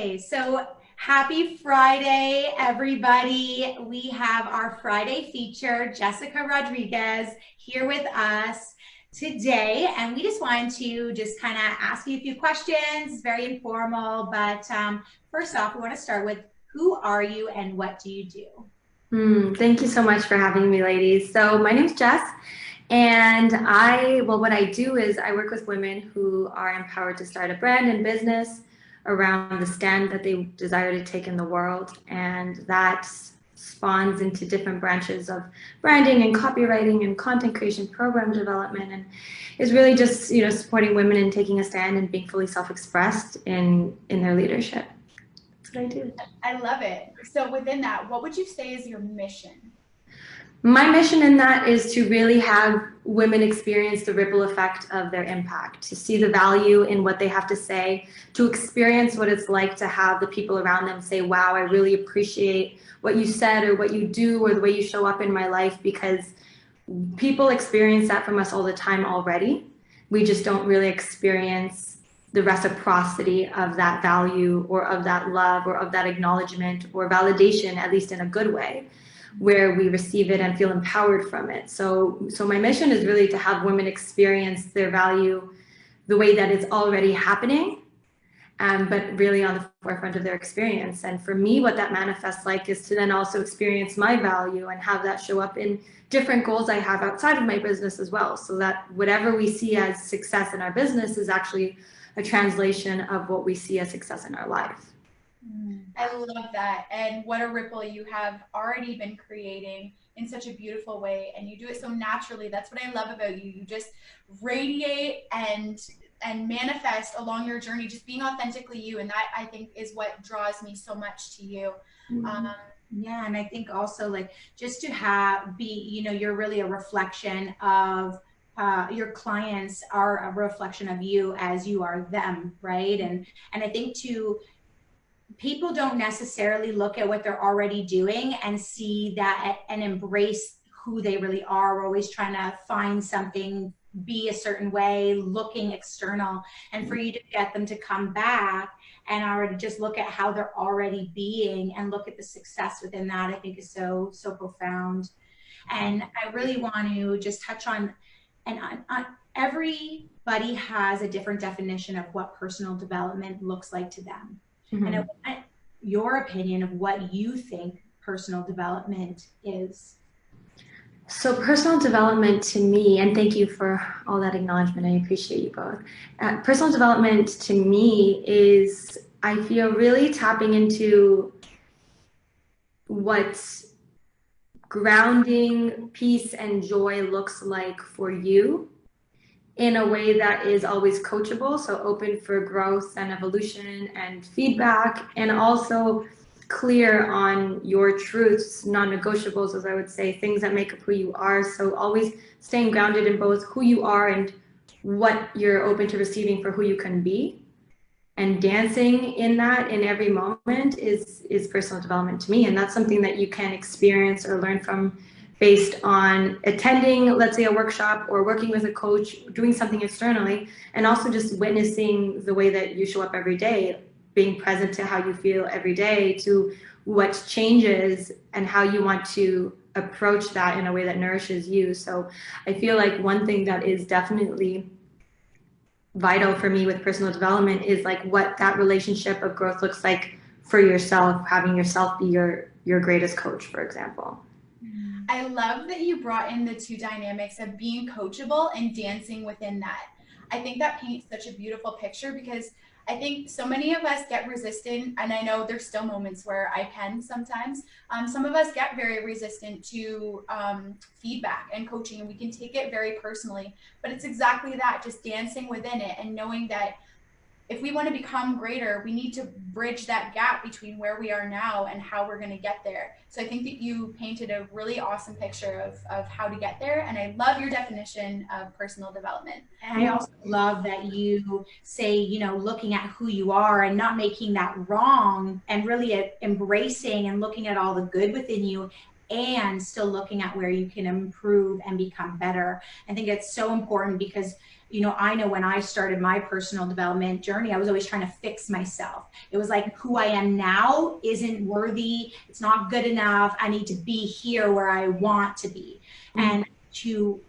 Okay, so happy Friday, everybody. We have our Friday feature, Jessica Rodriguez, here with us today. And we just wanted to just kind of ask you a few questions, very informal. But first off, we want to start with who are you and what do you do? Thank you so much for having me, ladies. So my name's Jess, and what I do is I work with women who are empowered to start a brand and business around the stand that they desire to take in the world, and that spawns into different branches of branding and copywriting and content creation, program development, and is really just supporting women in taking a stand and being fully self-expressed in their leadership. That's what I do. I love it. So within that, what would you say is your mission? My mission in that is to really have women experience the ripple effect of their impact, to see the value in what they have to say, to experience what it's like to have the people around them say, wow, I really appreciate what you said or what you do or the way you show up in my life, because people experience that from us all the time already. We just don't really experience the reciprocity of that value or of that love or of that acknowledgement or validation, at least in a good way, where we receive it and feel empowered from it. So my mission is really to have women experience their value the way that it's already happening, but really on the forefront of their experience. And for me, what that manifests like is to then also experience my value and have that show up in different goals I have outside of my business as well. So that whatever we see as success in our business is actually a translation of what we see as success in our life. I love that. And what a ripple you have already been creating in such a beautiful way. And you do it so naturally. That's what I love about you. You just radiate and manifest along your journey, just being authentically you. And that, I think, is what draws me so much to you. Yeah, and I think also like just to you're really a reflection of your clients are a reflection of you as you are them, right? And I think too, people don't necessarily look at what they're already doing and see that and embrace who they really are. We're always trying to find something, be a certain way, looking external. And for you to get them to come back and already just look at how they're already being and look at the success within that, I think is so, so profound. And I really want to just touch on, everybody has a different definition of what personal development looks like to them. And I want your opinion of what you think personal development is. So personal development to me, and thank you for all that acknowledgement, I appreciate you both. Personal development to me is, I feel, really tapping into what grounding peace and joy looks like for you in a way that is always coachable, so open for growth and evolution and feedback, and also clear on your truths, non-negotiables, as I would say, things that make up who you are. So always staying grounded in both who you are and what you're open to receiving for who you can be. And dancing in that in every moment is personal development to me. And that's something that you can experience or learn from based on attending, let's say, a workshop or working with a coach, doing something externally, and also just witnessing the way that you show up every day, being present to how you feel every day, to what changes and how you want to approach that in a way that nourishes you. So I feel like one thing that is definitely vital for me with personal development is like what that relationship of growth looks like for yourself, having yourself be your greatest coach, for example. I love that you brought in the two dynamics of being coachable and dancing within that. I think that paints such a beautiful picture, because I think so many of us get resistant, and I know there's still moments where I can sometimes. Some of us get very resistant to feedback and coaching, and we can take it very personally. But it's exactly that, just dancing within it and knowing that if we want to become greater, we need to bridge that gap between where we are now and how we're going to get there. So I think that you painted a really awesome picture of how to get there. And I love your definition of personal development. And I also love that you say, looking at who you are and not making that wrong, and really embracing and looking at all the good within you and still looking at where you can improve and become better. I think it's so important because, you know, I know when I started my personal development journey, I was always trying to fix myself. It was like, who I am now isn't worthy. It's not good enough. I need to be here where I want to be. And to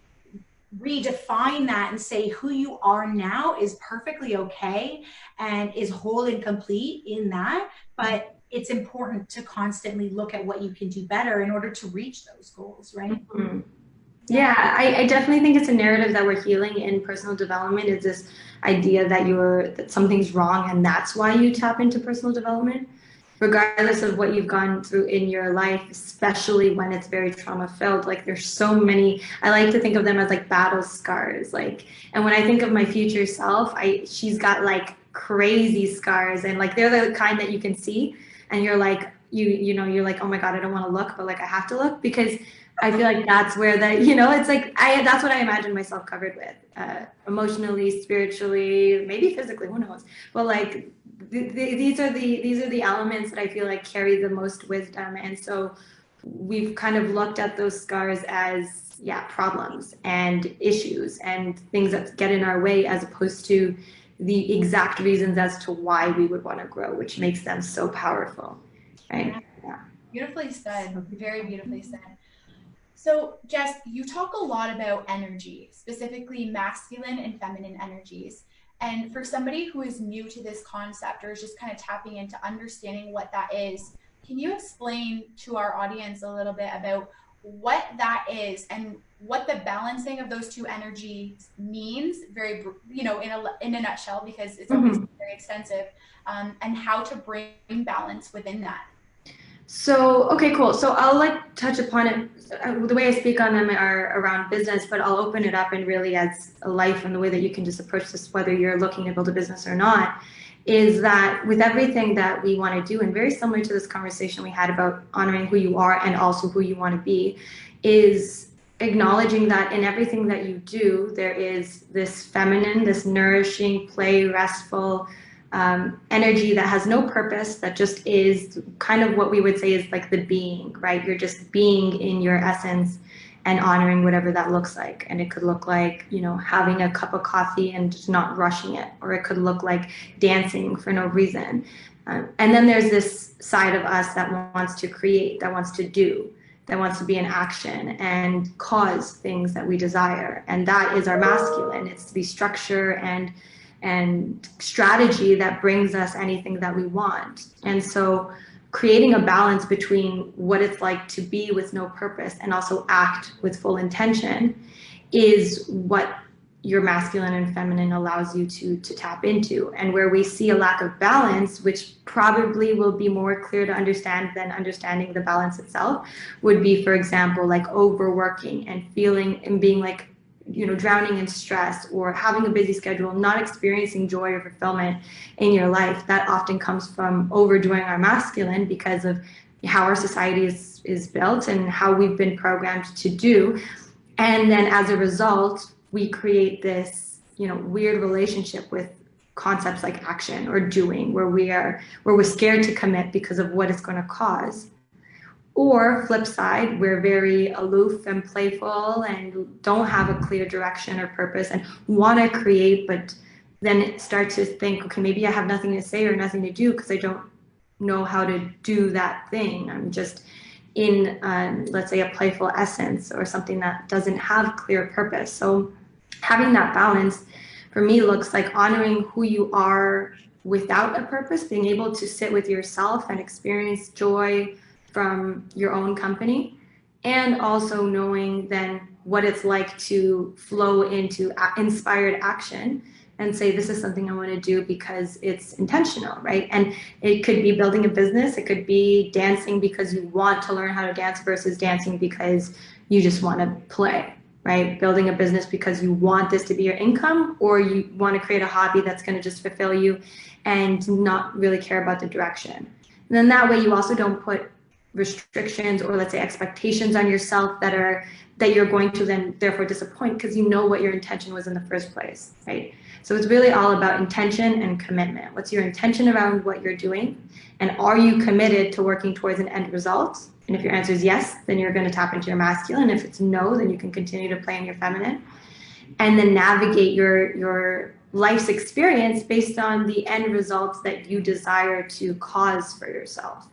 redefine that and say who you are now is perfectly okay and is whole and complete in that. But it's important to constantly look at what you can do better in order to reach those goals, right? Mm-hmm. Yeah, I definitely think it's a narrative that we're healing in personal development, is this idea that that something's wrong and that's why you tap into personal development, regardless of what you've gone through in your life, especially when it's very trauma filled. Like, there's so many, I like to think of them as like battle scars. Like, and when I think of my future self, she's got like crazy scars, and like they're the kind that you can see and you're like, you know, you're like, oh my God, I don't want to look, but like I have to look, because I feel like that's where it's like, that's what I imagine myself covered with, emotionally, spiritually, maybe physically, who knows? But like, these are the elements that I feel like carry the most wisdom. And so we've kind of looked at those scars as, problems and issues and things that get in our way, as opposed to the exact reasons as to why we would want to grow, which makes them so powerful, right? Yeah. Beautifully said. Very beautifully said. So, Jess, you talk a lot about energy, specifically masculine and feminine energies. And for somebody who is new to this concept or is just kind of tapping into understanding what that is, can you explain to our audience a little bit about what that is and what the balancing of those two energies means, very, you know, in a nutshell, because it's obviously very extensive, and how to bring balance within that? So, okay, cool. So I'll like touch upon it. The way I speak on them are around business, but I'll open it up and really as a life, and the way that you can just approach this, whether you're looking to build a business or not, is that with everything that we want to do, and very similar to this conversation we had about honoring who you are and also who you want to be, is acknowledging that in everything that you do, there is this feminine, this nourishing, play, restful, energy that has no purpose, that just is kind of what we would say is like the being, right? You're just being in your essence and honoring whatever that looks like. And it could look like, you know, having a cup of coffee and just not rushing it, or it could look like dancing for no reason. And then there's this side of us that wants to create, that wants to do, that wants to be in action and cause things that we desire. And that is our masculine. It's the structure and strategy that brings us anything that we want. And so creating a balance between what it's like to be with no purpose and also act with full intention is what your masculine and feminine allows you to tap into. And where we see a lack of balance, which probably will be more clear to understand than understanding the balance itself, would be, for example, like overworking and feeling and being like, you know, drowning in stress, or having a busy schedule, not experiencing joy or fulfillment in your life. That often comes from overdoing our masculine because of how our society is built and how we've been programmed to do. And then as a result, we create this, you know, weird relationship with concepts like action or doing, where we're scared to commit because of what it's going to cause. Or flip side, we're very aloof and playful and don't have a clear direction or purpose and want to create, but then start to think, okay, maybe I have nothing to say or nothing to do because I don't know how to do that thing. I'm just in, let's say, a playful essence or something that doesn't have clear purpose. So having that balance for me looks like honoring who you are without a purpose, being able to sit with yourself and experience joy from your own company, and also knowing then what it's like to flow into inspired action and say, this is something I want to do because it's intentional, right? And it could be building a business, it could be dancing because you want to learn how to dance versus dancing because you just want to play, right? Building a business because you want this to be your income, or you want to create a hobby that's going to just fulfill you and not really care about the direction. And then that way you also don't put restrictions or let's say expectations on yourself that you're going to then therefore disappoint because you know what your intention was in the first place, right? So it's really all about intention and commitment. What's your intention around what you're doing? And are you committed to working towards an end result? And if your answer is yes, then you're going to tap into your masculine. If it's no, then you can continue to play in your feminine and then navigate your life's experience based on the end results that you desire to cause for yourself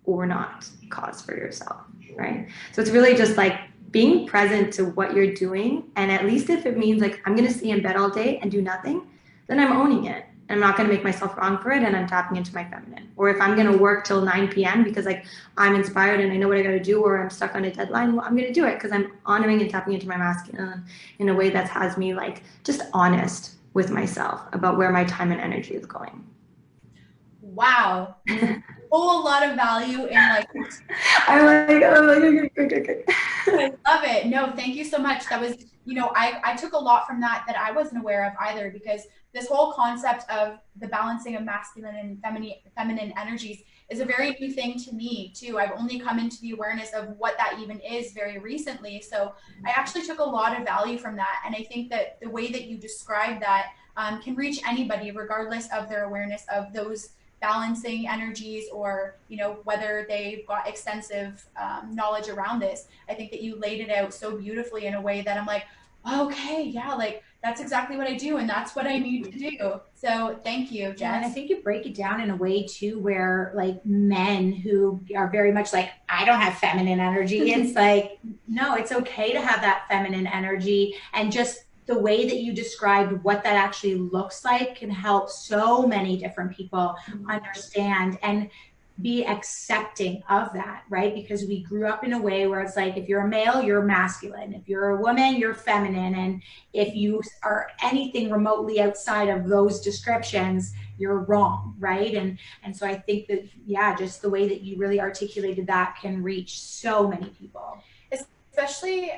or not cause for yourself, right? So it's really just like being present to what you're doing. And at least if it means like, I'm going to stay in bed all day and do nothing, then I'm owning it. I'm not going to make myself wrong for it. And I'm tapping into my feminine. Or if I'm going to work till 9 p.m. because like I'm inspired and I know what I got to do, or I'm stuck on a deadline, well, I'm going to do it because I'm honoring and tapping into my masculine in a way that has me like just honest with myself about where my time and energy is going. Wow. Whole lot of value in like I'm like okay. I love it. No, thank you so much. That was, I took a lot from that I wasn't aware of either, because this whole concept of the balancing of masculine and feminine energies is a very new thing to me too. I've only come into the awareness of what that even is very recently. So I actually took a lot of value from that. And I think that the way that you describe that can reach anybody regardless of their awareness of those balancing energies, or whether they've got extensive knowledge around this. I think that you laid it out so beautifully in a way that I'm like, okay, yeah, like that's exactly what I do and that's what I need to do. So thank you, Jess. And I think you break it down in a way too where like men who are very much like, I don't have feminine energy, it's like, no, it's okay to have that feminine energy. And just the way that you described what that actually looks like can help so many different people understand and be accepting of that, right? Because we grew up in a way where it's like, if you're a male, you're masculine. If you're a woman, you're feminine. And if you are anything remotely outside of those descriptions, you're wrong, right? And so I think that, yeah, just the way that you really articulated that can reach so many people. Especially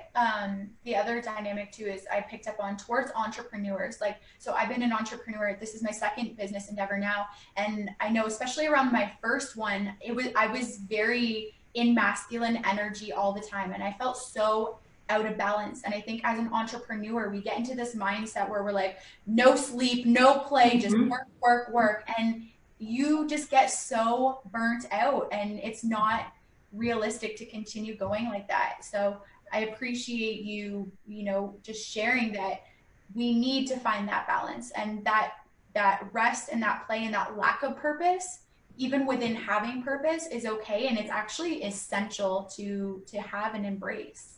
the other dynamic too is I picked up on towards entrepreneurs. Like, so I've been an entrepreneur. This is my second business endeavor now. And I know, especially around my first one, I was very in masculine energy all the time. And I felt so out of balance. And I think as an entrepreneur, we get into this mindset where we're like, no sleep, no play, just work, work, work. And you just get so burnt out, and it's not realistic to continue going like that. So I appreciate you, just sharing that we need to find that balance, and that rest and that play and that lack of purpose, even within having purpose, is okay. And it's actually essential to have and embrace.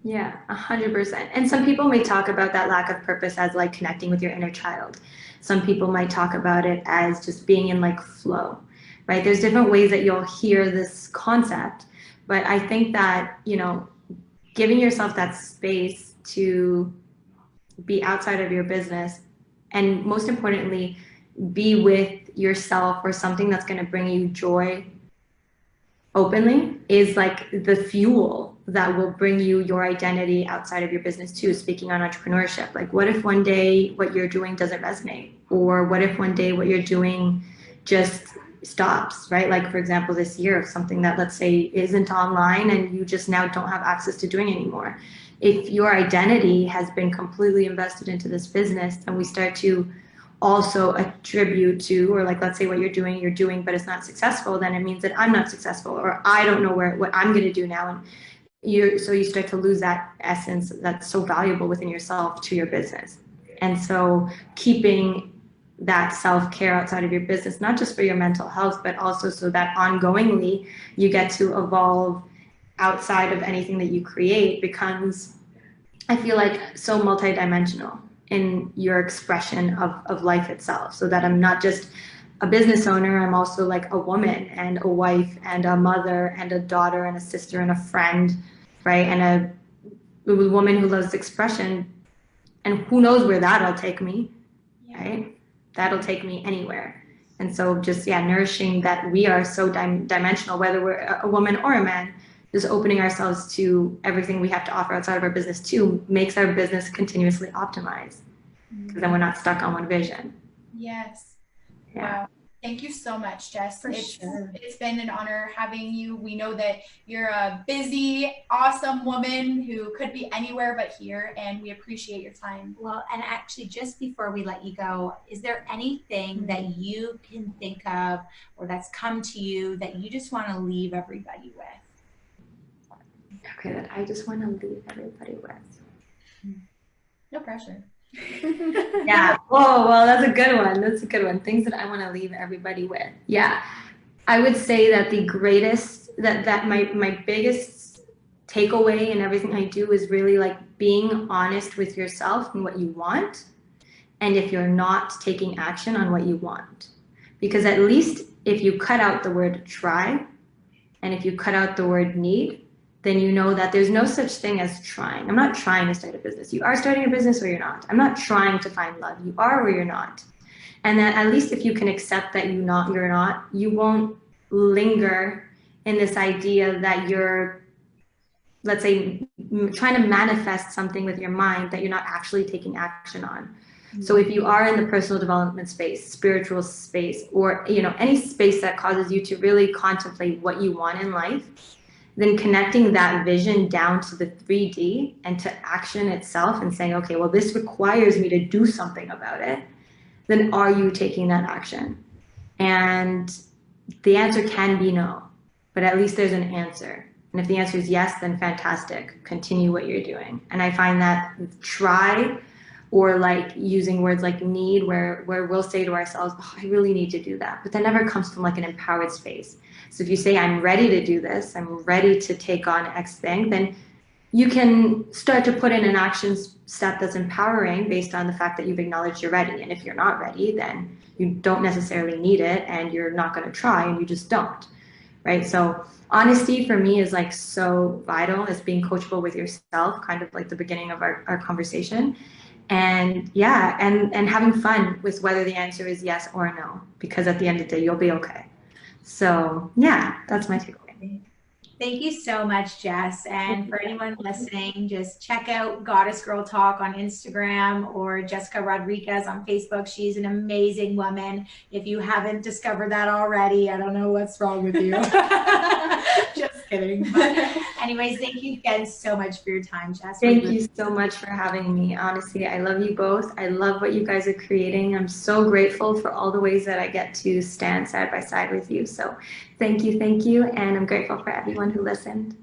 Yeah, 100%. And some people may talk about that lack of purpose as like connecting with your inner child. Some people might talk about it as just being in like flow. Right? There's different ways that you'll hear this concept, but I think that, giving yourself that space to be outside of your business, and most importantly, be with yourself or something that's going to bring you joy openly, is like the fuel that will bring you your identity outside of your business too. Speaking on entrepreneurship, like what if one day what you're doing doesn't resonate? Or what if one day what you're doing just stops, right? Like for example, this year, something that let's say isn't online and you just now don't have access to doing anymore. If your identity has been completely invested into this business, and we start to also attribute to, or like let's say what you're doing, but it's not successful, then it means that I'm not successful, or I don't know what I'm going to do now. And you start to lose that essence that's so valuable within yourself to your business. And so keeping that self-care outside of your business, not just for your mental health, but also so that ongoingly you get to evolve outside of anything that you create, becomes, I feel like, so multidimensional in your expression of life itself. So that I'm not just a business owner, I'm also like a woman and a wife and a mother and a daughter and a sister and a friend, right? And a woman who loves expression, and who knows where that'll take me, right? That'll take me anywhere. And so just, nourishing that we are so dimensional, whether we're a woman or a man, just opening ourselves to everything we have to offer outside of our business too, makes our business continuously optimized. Because then we're not stuck on one vision. Yes. Yeah. Wow. Thank you so much, Jess. For sure. It's been an honor having you. We know that you're a busy, awesome woman who could be anywhere but here, and we appreciate your time. Well, and actually, just before we let you go, is there anything that you can think of or that's come to you that you just want to leave everybody with? Okay, that I just want to leave everybody with. No pressure. Yeah. Oh, well, that's a good one. That's a good one. Things that I want to leave everybody with. Yeah. I would say that the greatest, that my biggest takeaway in everything I do is really like being honest with yourself and what you want. And if you're not taking action on what you want, because at least if you cut out the word try and if you cut out the word need, then you know that there's no such thing as trying. I'm not trying to start a business. You are starting a business or you're not. I'm not trying to find love. You are or you're not. And that at least if you can accept that you're not, you won't linger in this idea that you're, let's say, trying to manifest something with your mind that you're not actually taking action on. Mm-hmm. So if you are in the personal development space, spiritual space, or any space that causes you to really contemplate what you want in life, then connecting that vision down to the 3D and to action itself and saying, okay, well, this requires me to do something about it, then are you taking that action? And the answer can be no, but at least there's an answer. And if the answer is yes, then fantastic, continue what you're doing. And I find that try, or like using words like need, where we'll say to ourselves, oh, I really need to do that. But that never comes from like an empowered space. So if you say, I'm ready to do this, I'm ready to take on X thing, then you can start to put in an action step that's empowering based on the fact that you've acknowledged you're ready. And if you're not ready, then you don't necessarily need it and you're not going to try and you just don't, right? So honesty for me is like so vital as being coachable with yourself, kind of like the beginning of our conversation. And yeah, and having fun with whether the answer is yes or no, because at the end of the day, you'll be okay. So yeah, that's my takeaway. Thank you so much, Jess. And for anyone listening, just check out Goddess Girl Talk on Instagram or Jessica Rodriguez on Facebook. She's an amazing woman. If you haven't discovered that already, I don't know what's wrong with you. Just kidding. But anyways, thank you again so much for your time, Jess. Thank you so much for having me. Honestly, I love you both. I love what you guys are creating. I'm so grateful for all the ways that I get to stand side by side with you. So thank you. And I'm grateful for everyone who listened.